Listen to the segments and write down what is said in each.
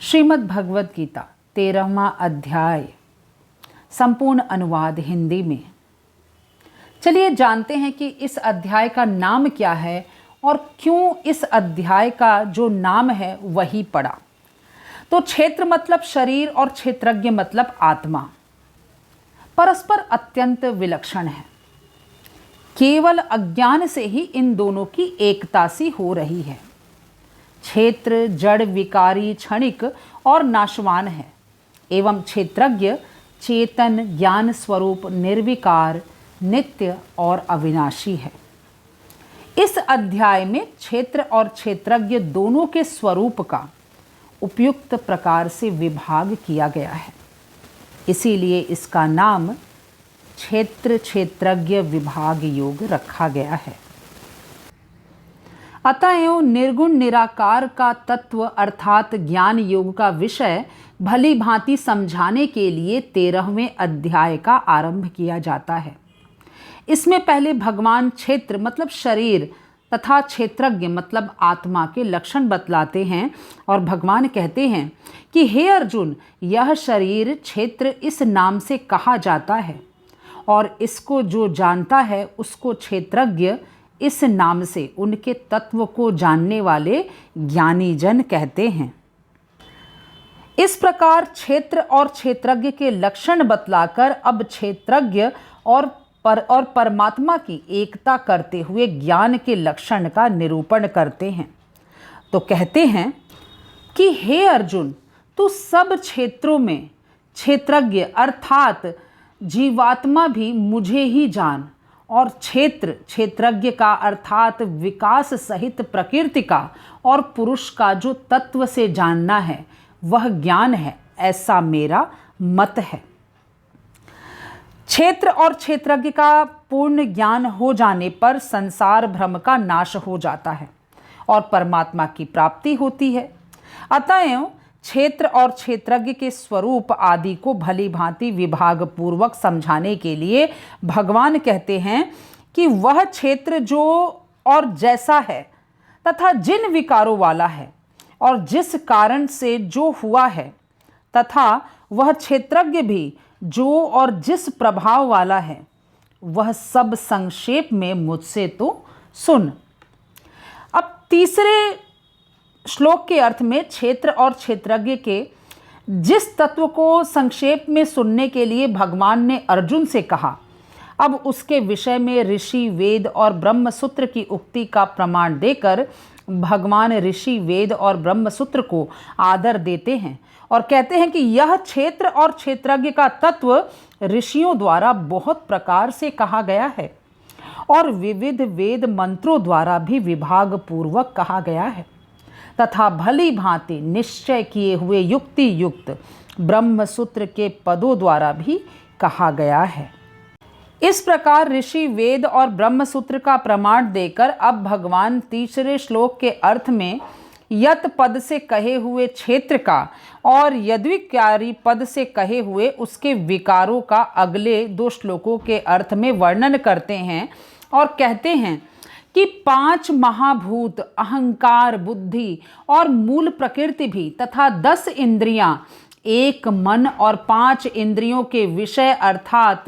श्रीमद् भगवद गीता 13वां अध्याय, संपूर्ण अनुवाद हिंदी में। चलिए जानते हैं कि इस अध्याय का नाम क्या है और क्यों इस अध्याय का जो नाम है वही पड़ा। तो क्षेत्र मतलब शरीर और क्षेत्रज्ञ मतलब आत्मा परस्पर अत्यंत विलक्षण है। केवल अज्ञान से ही इन दोनों की एकता सी हो रही है। क्षेत्र जड़, विकारी, क्षणिक और नाशवान है एवं क्षेत्रज्ञ चेतन, ज्ञान स्वरूप, निर्विकार, नित्य और अविनाशी है। इस अध्याय में क्षेत्र और क्षेत्रज्ञ दोनों के स्वरूप का उपयुक्त प्रकार से विभाग किया गया है। इसीलिए इसका नाम क्षेत्र क्षेत्रज्ञ विभाग योग रखा गया है। अतएव निर्गुण निराकार का तत्व अर्थात ज्ञान योग का विषय भली भांति समझाने के लिए 13वें अध्याय का आरंभ किया जाता है। इसमें पहले भगवान क्षेत्र मतलब शरीर तथा क्षेत्रज्ञ मतलब आत्मा के लक्षण बतलाते हैं और भगवान कहते हैं कि हे अर्जुन, यह शरीर क्षेत्र इस नाम से कहा जाता है और इसको जो जानता है उसको क्षेत्रज्ञ इस नाम से उनके तत्व को जानने वाले ज्ञानी जन कहते हैं। इस प्रकार क्षेत्र और क्षेत्रज्ञ के लक्षण बतलाकर अब क्षेत्रज्ञ और परमात्मा की एकता करते हुए ज्ञान के लक्षण का निरूपण करते हैं। तो कहते हैं कि हे अर्जुन, तू सब क्षेत्रों में क्षेत्रज्ञ अर्थात जीवात्मा भी मुझे ही जान और क्षेत्र क्षेत्रज्ञ का अर्थात विकास सहित प्रकृति का और पुरुष का जो तत्व से जानना है वह ज्ञान है, ऐसा मेरा मत है। क्षेत्र और क्षेत्रज्ञ का पूर्ण ज्ञान हो जाने पर संसार भ्रम का नाश हो जाता है और परमात्मा की प्राप्ति होती है। अतएव क्षेत्र और क्षेत्रज्ञ के स्वरूप आदि को भली भांति विभाग पूर्वक समझाने के लिए भगवान कहते हैं कि वह क्षेत्र जो और जैसा है तथा जिन विकारों वाला है और जिस कारण से जो हुआ है, तथा वह क्षेत्रज्ञ भी जो और जिस प्रभाव वाला है, वह सब संक्षेप में मुझसे तो सुन। अब तीसरे श्लोक के अर्थ में क्षेत्र और क्षेत्रज्ञ के जिस तत्व को संक्षेप में सुनने के लिए भगवान ने अर्जुन से कहा, अब उसके विषय में ऋषि वेद और ब्रह्म सूत्र की उक्ति का प्रमाण देकर भगवान ऋषि वेद और ब्रह्म सूत्र को आदर देते हैं और कहते हैं कि यह क्षेत्र और क्षेत्रज्ञ का तत्व ऋषियों द्वारा बहुत प्रकार से कहा गया है और विविध वेद मंत्रों द्वारा भी विभाग पूर्वक कहा गया है तथा भली भांति निश्चय किए हुए युक्ति युक्त ब्रह्म सूत्र के पदों द्वारा भी कहा गया है। इस प्रकार ऋषि वेद और ब्रह्म सूत्र का प्रमाण देकर अब भगवान तीसरे श्लोक के अर्थ में यत पद से कहे हुए क्षेत्र का और यद्विकारी पद से कहे हुए उसके विकारों का अगले 2 श्लोकों के अर्थ में वर्णन करते हैं और कहते हैं कि 5 महाभूत अहंकार, बुद्धि और मूल प्रकृति भी तथा 10 इंद्रियां, 1 मन और 5 इंद्रियों के विषय अर्थात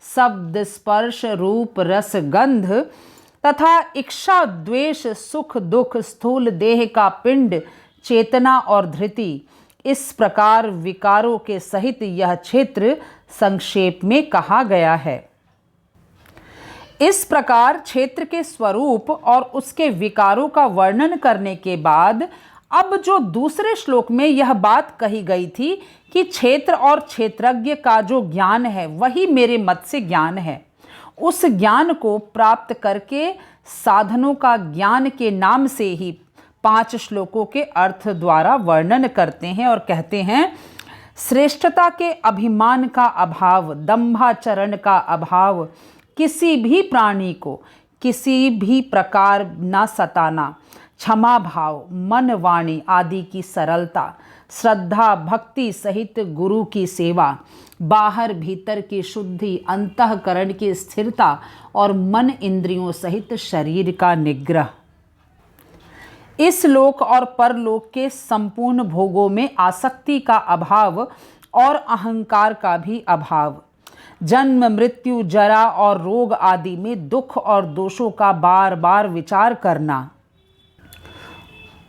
शब्द, स्पर्श, रूप, रस, गंध तथा इच्छा, द्वेष, सुख, दुख, स्थूल देह का पिंड, चेतना और धृति, इस प्रकार विकारों के सहित यह क्षेत्र संक्षेप में कहा गया है। इस प्रकार क्षेत्र के स्वरूप और उसके विकारों का वर्णन करने के बाद अब जो दूसरे श्लोक में यह बात कही गई थी कि क्षेत्र और क्षेत्रज्ञ का जो ज्ञान है वही मेरे मत से ज्ञान है, उस ज्ञान को प्राप्त करके साधनों का ज्ञान के नाम से ही 5 श्लोकों के अर्थ द्वारा वर्णन करते हैं और कहते हैं, श्रेष्ठता के अभिमान का अभाव, दंभाचरण का अभाव, किसी भी प्राणी को किसी भी प्रकार न सताना, क्षमा भाव, मन वाणी आदि की सरलता, श्रद्धा भक्ति सहित गुरु की सेवा, बाहर भीतर की शुद्धि, अंतःकरण की स्थिरता और मन इंद्रियों सहित शरीर का निग्रह। इस लोक और परलोक के संपूर्ण भोगों में आसक्ति का अभाव और अहंकार का भी अभाव, जन्म मृत्यु जरा और रोग आदि में दुख और दोषों का बार बार विचार करना,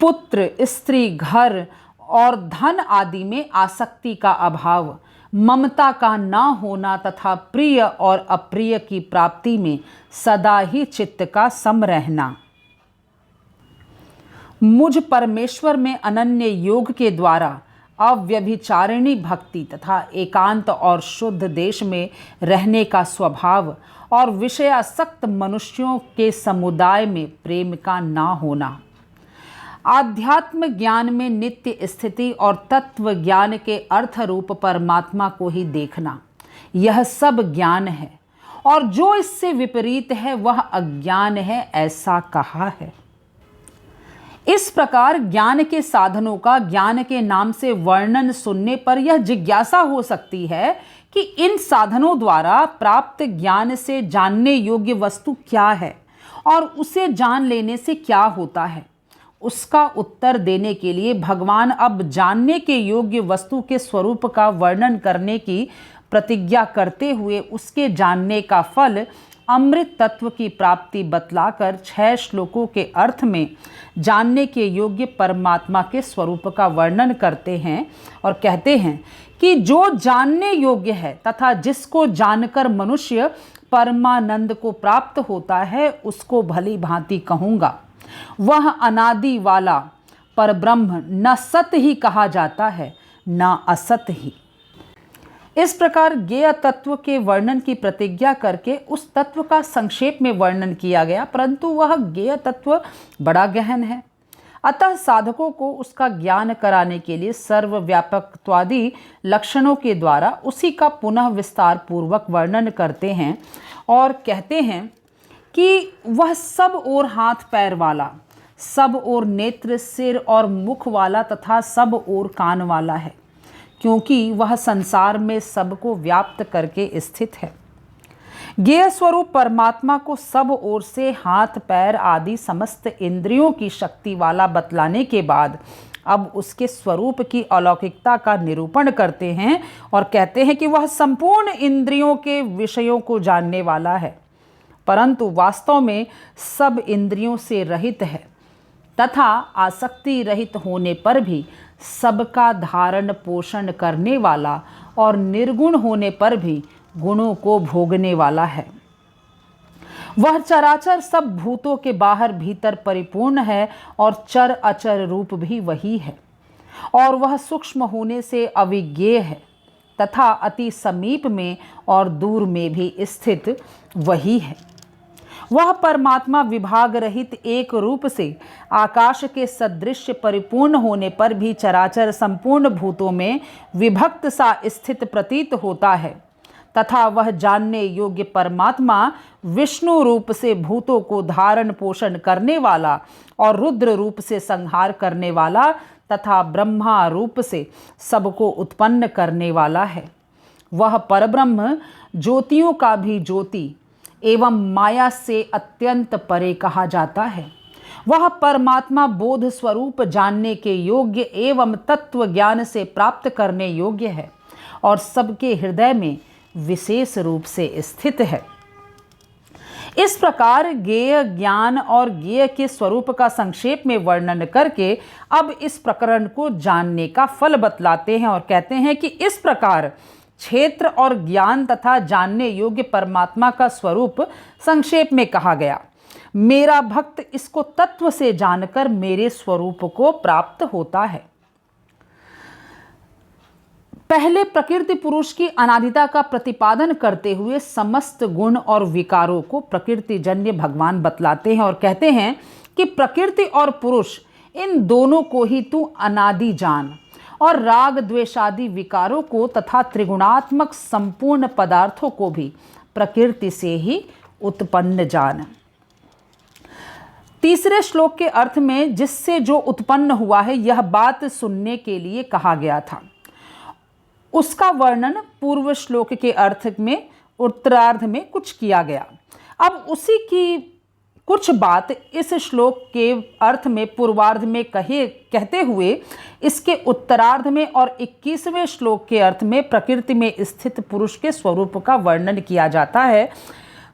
पुत्र स्त्री घर और धन आदि में आसक्ति का अभाव, ममता का ना होना तथा प्रिय और अप्रिय की प्राप्ति में सदा ही चित्त का सम रहना, मुझ परमेश्वर में अनन्य योग के द्वारा अव्यभिचारिणी भक्ति तथा एकांत और शुद्ध देश में रहने का स्वभाव और विषयासक्त मनुष्यों के समुदाय में प्रेम का ना होना, आध्यात्म ज्ञान में नित्य स्थिति और तत्व ज्ञान के अर्थ रूप परमात्मा को ही देखना, यह सब ज्ञान है और जो इससे विपरीत है वह अज्ञान है, ऐसा कहा है। इस प्रकार ज्ञान के साधनों का ज्ञान के नाम से वर्णन सुनने पर यह जिज्ञासा हो सकती है कि इन साधनों द्वारा प्राप्त ज्ञान से जानने योग्य वस्तु क्या है और उसे जान लेने से क्या होता है। उसका उत्तर देने के लिए भगवान अब जानने के योग्य वस्तु के स्वरूप का वर्णन करने की प्रतिज्ञा करते हुए उसके जानने का फल अमृत तत्व की प्राप्ति बतलाकर 6 श्लोकों के अर्थ में जानने के योग्य परमात्मा के स्वरूप का वर्णन करते हैं और कहते हैं कि जो जानने योग्य है तथा जिसको जानकर मनुष्य परमानंद को प्राप्त होता है उसको भली भांति कहूँगा, वह अनादि वाला परब्रह्म न सत ही कहा जाता है न असत ही। इस प्रकार ज्ञेय तत्व के वर्णन की प्रतिज्ञा करके उस तत्व का संक्षेप में वर्णन किया गया, परंतु वह ज्ञेय तत्व बड़ा गहन है। अतः साधकों को उसका ज्ञान कराने के लिए सर्वव्यापकत्वादि लक्षणों के द्वारा उसी का पुनः विस्तार पूर्वक वर्णन करते हैं और कहते हैं कि वह सब ओर हाथ पैर वाला, सब ओर नेत्र सिर और मुख वाला तथा सब ओर कान वाला है, क्योंकि वह संसार में सबको व्याप्त करके स्थित है। ज्ञेय स्वरूप परमात्मा को सब ओर से हाथ पैर आदि समस्त इंद्रियों की शक्ति वाला बतलाने के बाद अब उसके स्वरूप की अलौकिकता का निरूपण करते हैं और कहते हैं कि वह संपूर्ण इंद्रियों के विषयों को जानने वाला है, परंतु वास्तव में सब इंद्रियों से रहित है तथा आसक्ति रहित होने पर भी सबका धारण पोषण करने वाला और निर्गुण होने पर भी गुणों को भोगने वाला है। वह चराचर सब भूतों के बाहर भीतर परिपूर्ण है और चर अचर रूप भी वही है, और वह सूक्ष्म होने से अविज्ञेय है तथा अति समीप में और दूर में भी स्थित वही है। वह परमात्मा विभाग रहित एक रूप से आकाश के सदृश परिपूर्ण होने पर भी चराचर संपूर्ण भूतों में विभक्त सा स्थित प्रतीत होता है तथा वह जानने योग्य परमात्मा विष्णु रूप से भूतों को धारण पोषण करने वाला और रुद्र रूप से संहार करने वाला तथा ब्रह्मा रूप से सबको उत्पन्न करने वाला है। वह परब्रह्म ज्योतियों का भी ज्योति एवं माया से अत्यंत परे कहा जाता है। वह परमात्मा बोध स्वरूप जानने के योग्य एवं तत्व ज्ञान से प्राप्त करने योग्य है और सबके हृदय में विशेष रूप से स्थित है। इस प्रकार ज्ञेय ज्ञान और ज्ञेय के स्वरूप का संक्षेप में वर्णन करके अब इस प्रकरण को जानने का फल बतलाते हैं और कहते हैं कि इस प्रकार क्षेत्र और ज्ञान तथा जानने योग्य परमात्मा का स्वरूप संक्षेप में कहा गया। मेरा भक्त इसको तत्व से जानकर मेरे स्वरूप को प्राप्त होता है। पहले प्रकृति पुरुष की अनादिता का प्रतिपादन करते हुए समस्त गुण और विकारों को प्रकृतिजन्य भगवान बतलाते हैं और कहते हैं कि प्रकृति और पुरुष इन दोनों को ही तू अनादि जान और राग द्वेषादि विकारों को तथा त्रिगुणात्मक संपूर्ण पदार्थों को भी प्रकृति से ही उत्पन्न जान। तीसरे श्लोक के अर्थ में जिससे जो उत्पन्न हुआ है यह बात सुनने के लिए कहा गया था, उसका वर्णन पूर्व श्लोक के अर्थ में उत्तरार्ध में कुछ किया गया। अब उसी की कुछ बात इस श्लोक के अर्थ में पूर्वार्ध में कहते हुए इसके उत्तरार्ध में और 21वें श्लोक के अर्थ में प्रकृति में स्थित पुरुष के स्वरूप का वर्णन किया जाता है।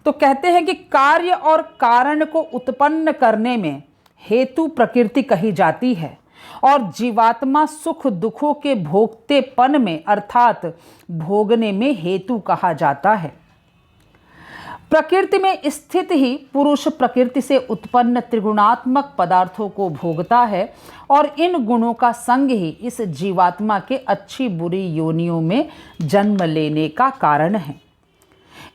तो कहते हैं कि कार्य और कारण को उत्पन्न करने में हेतु प्रकृति कही जाती है और जीवात्मा सुख दुखों के भोगतेपन में अर्थात भोगने में हेतु कहा जाता है। प्रकृति में स्थित ही पुरुष प्रकृति से उत्पन्न त्रिगुणात्मक पदार्थों को भोगता है और इन गुणों का संग ही इस जीवात्मा के अच्छी बुरी योनियों में जन्म लेने का कारण है।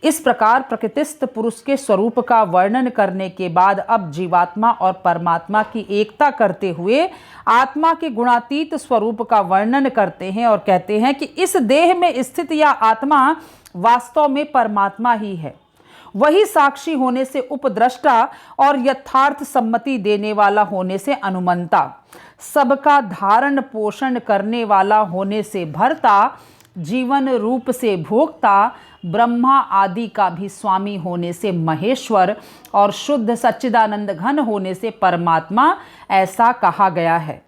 इस प्रकार प्रकृतिस्थ पुरुष के स्वरूप का वर्णन करने के बाद अब जीवात्मा और परमात्मा की एकता करते हुए आत्मा के गुणातीत स्वरूप का वर्णन करते हैं और कहते हैं कि इस देह में स्थित यह आत्मा वास्तव में परमात्मा ही है। वही साक्षी होने से उपद्रष्टा और यथार्थ सम्मति देने वाला होने से अनुमंता, सबका धारण पोषण करने वाला होने से भरता, जीवन रूप से भोक्ता, ब्रह्मा आदि का भी स्वामी होने से महेश्वर और शुद्ध सच्चिदानंद घन होने से परमात्मा, ऐसा कहा गया है।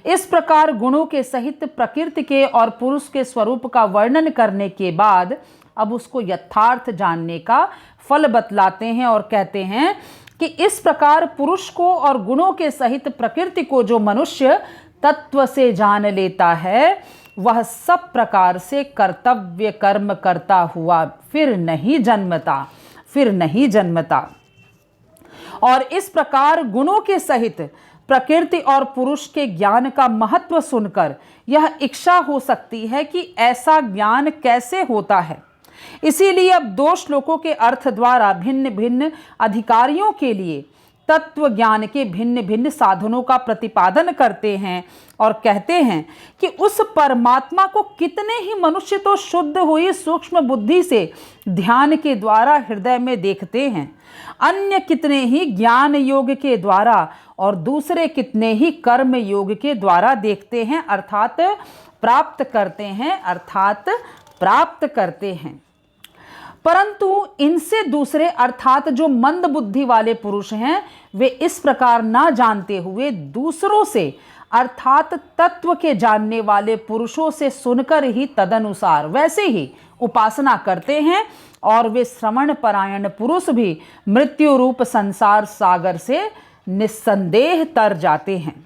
इस प्रकार गुणों के सहित प्रकृति के और पुरुष के स्वरूप का वर्णन करने के बाद अब उसको यथार्थ जानने का फल बतलाते हैं और कहते हैं कि इस प्रकार पुरुष को और गुणों के सहित प्रकृति को जो मनुष्य तत्व से जान लेता है वह सब प्रकार से कर्तव्य कर्म करता हुआ फिर नहीं जन्मता। और इस प्रकार गुणों के सहित प्रकृति और पुरुष के ज्ञान का महत्व सुनकर यह इच्छा हो सकती है कि ऐसा ज्ञान कैसे होता है। इसीलिए अब 2 श्लोकों के अर्थ द्वारा भिन्न भिन्न अधिकारियों के लिए तत्व ज्ञान के भिन्न भिन्न साधनों का प्रतिपादन करते हैं और कहते हैं कि उस परमात्मा को कितने ही मनुष्य तो शुद्ध हुई सूक्ष्म बुद्धि से ध्यान के द्वारा हृदय में देखते हैं, अन्य कितने ही ज्ञान योग के द्वारा और दूसरे कितने ही कर्म योग के द्वारा देखते हैं अर्थात प्राप्त करते हैं। परंतु इनसे दूसरे अर्थात जो मंद बुद्धि वाले पुरुष हैं वे इस प्रकार ना जानते हुए दूसरों से अर्थात तत्व के जानने वाले पुरुषों से सुनकर ही तदनुसार वैसे ही उपासना करते हैं और वे श्रवण परायण पुरुष भी मृत्यु रूप संसार सागर से निस्संदेह तर जाते हैं।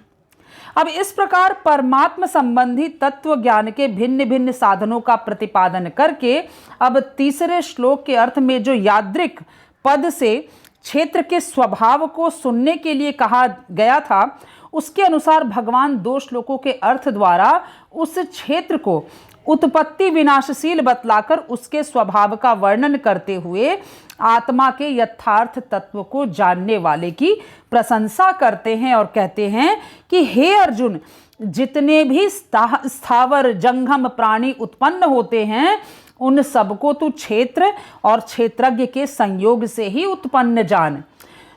अब इस प्रकार परमात्मा संबंधी तत्व ज्ञान के भिन्न भिन्न साधनों का प्रतिपादन करके अब तीसरे श्लोक के अर्थ में जो यादृक पद से क्षेत्र के स्वभाव को सुनने के लिए कहा गया था उसके अनुसार भगवान 2 श्लोकों के अर्थ द्वारा उस क्षेत्र को उत्पत्ति विनाशशील बतलाकर उसके स्वभाव का वर्णन करते हुए आत्मा के यथार्थ तत्व को जानने वाले की प्रशंसा करते हैं और कहते हैं कि हे अर्जुन, जितने भी स्थावर जंगम प्राणी उत्पन्न होते हैं उन सबको तू क्षेत्र और क्षेत्रज्ञ के संयोग से ही उत्पन्न जान।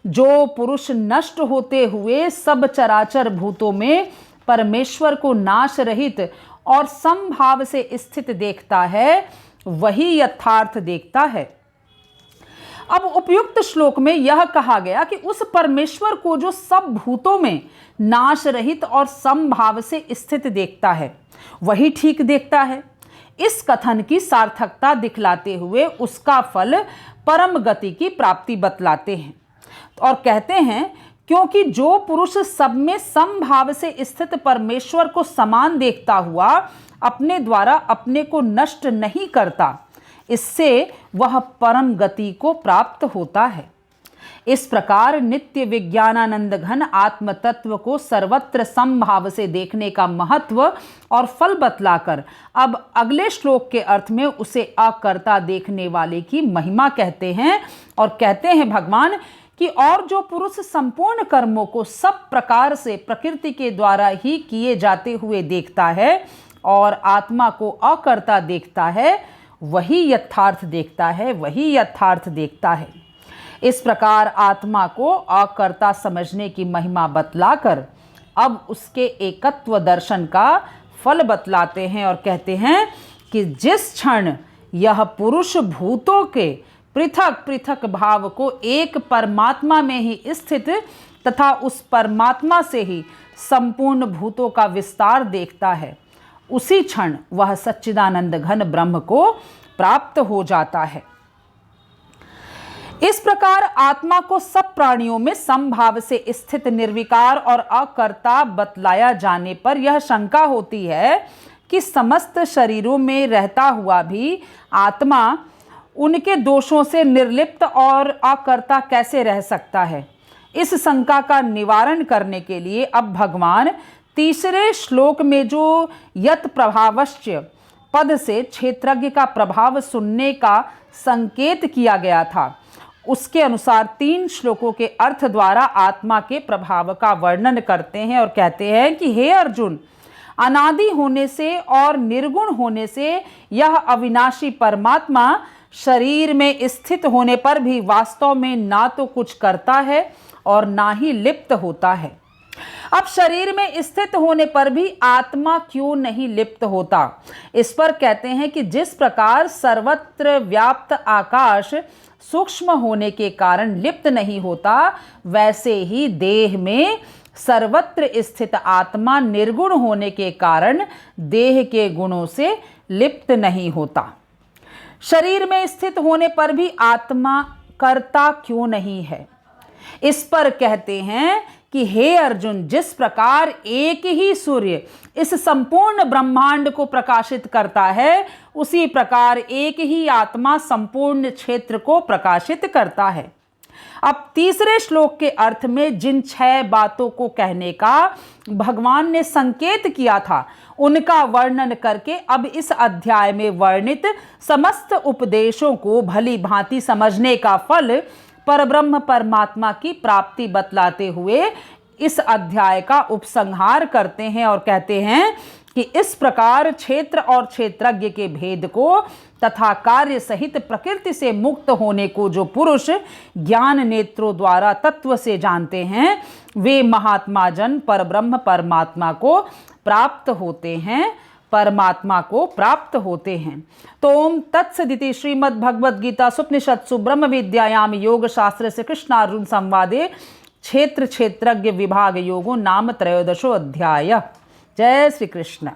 जो पुरुष नष्ट होते हुए सब चराचर भूतों में परमेश्वर को नाश रहित और समभाव से स्थित देखता है वही यथार्थ देखता है। अब उपयुक्त श्लोक में यह कहा गया कि उस परमेश्वर को जो सब भूतों में नाश रहित और समभाव से स्थित देखता है वही ठीक देखता है। इस कथन की सार्थकता दिखलाते हुए उसका फल परम गति की प्राप्ति बतलाते हैं और कहते हैं क्योंकि जो पुरुष सब में समभाव से स्थित परमेश्वर को समान देखता हुआ अपने द्वारा अपने को नष्ट नहीं करता, इससे वह परम गति को प्राप्त होता है। इस प्रकार नित्य विज्ञानानंद घन आत्म तत्व को सर्वत्र समभाव से देखने का महत्व और फल बतलाकर अब अगले श्लोक के अर्थ में उसे अकर्ता देखने वाले की महिमा कहते हैं और कहते हैं भगवान कि और जो पुरुष संपूर्ण कर्मों को सब प्रकार से प्रकृति के द्वारा ही किए जाते हुए देखता है और आत्मा को अकर्ता देखता है वही यथार्थ देखता है। इस प्रकार आत्मा को अकर्ता समझने की महिमा बतलाकर अब उसके एकत्व दर्शन का फल बतलाते हैं और कहते हैं कि जिस क्षण यह पुरुष भूतों के पृथक पृथक भाव को एक परमात्मा में ही स्थित तथा उस परमात्मा से ही संपूर्ण भूतों का विस्तार देखता है, उसी क्षण वह सच्चिदानंद घन ब्रह्म को प्राप्त हो जाता है। इस प्रकार आत्मा को सब प्राणियों में समभाव से स्थित निर्विकार और अकर्ता बतलाया जाने पर यह शंका होती है कि समस्त शरीरों में रहता हुआ भी आत्मा उनके दोषों से निर्लिप्त और अकर्ता कैसे रह सकता है। इस शंका का निवारण करने के लिए अब भगवान तीसरे श्लोक में जो यत प्रभावश्च पद से क्षेत्रज्ञ का प्रभाव सुनने का संकेत किया गया था, उसके अनुसार 3 श्लोकों के अर्थ द्वारा आत्मा के प्रभाव का वर्णन करते हैं और कहते हैं कि हे अर्जुन, अनादि होने से और निर्गुण होने से यह अविनाशी परमात्मा शरीर में स्थित होने पर भी वास्तव में ना तो कुछ करता है और ना ही लिप्त होता है। अब शरीर में स्थित होने पर भी आत्मा क्यों नहीं लिप्त होता? इस पर कहते हैं कि जिस प्रकार सर्वत्र व्याप्त आकाश सूक्ष्म होने के कारण लिप्त नहीं होता, वैसे ही देह में सर्वत्र स्थित आत्मा निर्गुण होने के कारण देह के गुणों से लिप्त नहीं होता। शरीर में स्थित होने पर भी आत्मा कर्ता क्यों नहीं है? इस पर कहते हैं कि हे अर्जुन, जिस प्रकार एक ही सूर्य इस संपूर्ण ब्रह्मांड को प्रकाशित करता है, उसी प्रकार एक ही आत्मा संपूर्ण क्षेत्र को प्रकाशित करता है। अब तीसरे श्लोक के अर्थ में जिन 6 बातों को कहने का भगवान ने संकेत किया था, उनका वर्णन करके अब इस अध्याय में वर्णित समस्त उपदेशों को भली भांति समझने का फल परब्रह्म परमात्मा की प्राप्ति बतलाते हुए इस अध्याय का उपसंहार करते हैं और कहते हैं कि इस प्रकार क्षेत्र और क्षेत्रज्ञ के भेद को तथा कार्य सहित प्रकृति से मुक्त होने को जो पुरुष ज्ञान नेत्रों द्वारा तत्व से जानते हैं, वे महात्मा जन परब्रह्म परमात्मा को प्राप्त होते हैं, परमात्मा को प्राप्त होते हैं। तो ओम तत्सदिति श्रीमद् भगवद गीता सुपनिषत्सु ब्रह्म विद्यायाम योग शास्त्र से कृष्णार्जुन संवादे क्षेत्र क्षेत्रज्ञ विभाग योगो नाम 13 अध्याय। जय श्री कृष्ण।